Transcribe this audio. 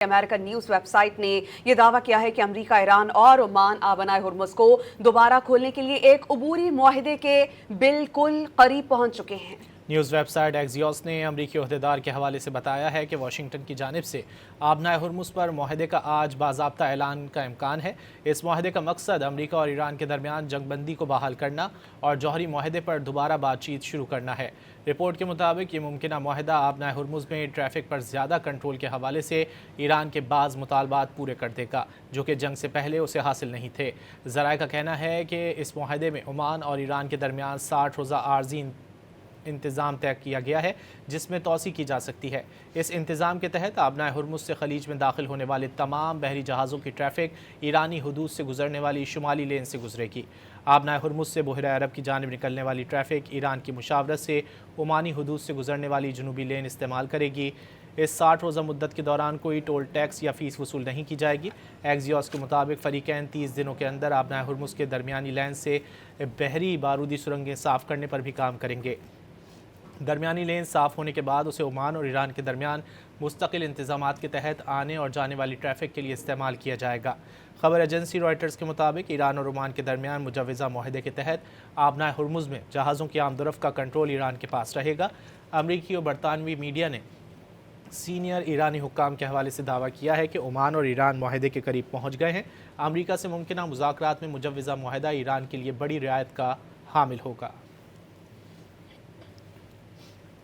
American news website ने यह दावा किया है कि अमेरिका, ईरान और ओमान आबनाए हुर्मुज़ को दोबारा खोलने के लिए एक अबूरी मुआहदे के बिल्कुल करीब पहुंच चुके हैं। न्यूज़ वेबसाइट एक्सियोस ने अमरीकी ओहदेदार के हवाले से बताया है कि वाशिंगटन की जानिब से आबनाए हुर्मुज़ पर मुआहदे का आज बाज़ाब्ता ऐलान का इम्कान है। इस मुआहदे का मकसद अमरीका और ईरान के दरमियान जंगबंदी को बहाल करना और जौहरी मुआहदे पर दोबारा बातचीत शुरू करना है। रिपोर्ट के मुताबिक ये मुमकिना मुआहदा आबनाए हुर्मुज़ में ट्रैफिक पर ज़्यादा कंट्रोल के हवाले से ईरान के बाज़ मुतालबात पूरे कर देगा, जो कि जंग से पहले उसे हासिल नहीं थे। ज़राए का कहना है कि इस मुआहदे में ओमान और ईरान के दरमियान 60 रोज़ा आर्जी इंतज़ाम तय किया गया है, जिसमें तोसी की जा सकती है। इस इंतज़ाम के तहत आबनाए हुर्मुज़ से खलीज में दाखिल होने वाले तमाम बहरी जहाज़ों की ट्रैफिक ईरानी हुदूद से गुजरने वाली शुमाली लेन से गुजरेगी। आबनाए हुर्मुज़ से बहरा अरब की जानिब निकलने वाली ट्रैफिक ईरान की मुशावरत से ओमानी हुदूद से गुजरने वाली जनूबी लेन इस्तेमाल करेगी। इस 60 रोज़ा मुद्दत के दौरान कोई टोल टैक्स या फ़ीस वसूल नहीं की जाएगी। एक्सियोस के मुताबिक फ़रीक़ैन 30 दिनों के अंदर आबनाए हुर्मुज़ के दरमियानी लेन से बहरी बारूदी सुरंगें साफ़ करने पर भी काम करेंगे। दरमियानी लेन साफ़ होने के बाद उसे ओमान और ईरान के दरमियान मुस्तकिल इंतज़ामात के तहत आने और जाने वाली ट्रैफिक के लिए इस्तेमाल किया जाएगा। खबर एजेंसी रॉयटर्स के मुताबिक ईरान और ओमान के दरमियान मुजव्वज़ा मुआहदे के तहत आबनाए हुर्मुज़ में जहाज़ों की आमदोरफ़्त का कंट्रोल ईरान के पास रहेगा। अमरीकी और बरतानवी मीडिया ने सीनियर ईरानी हुक्काम के हवाले से दावा किया है कि ओमान और ईरान मुआहदे के करीब पहुँच गए हैं। अमरीका से मुमकिना मुज़ाकरात में मुजव्वज़ा मुआहदा ईरान के लिए बड़ी रियायत का हामिल होगा।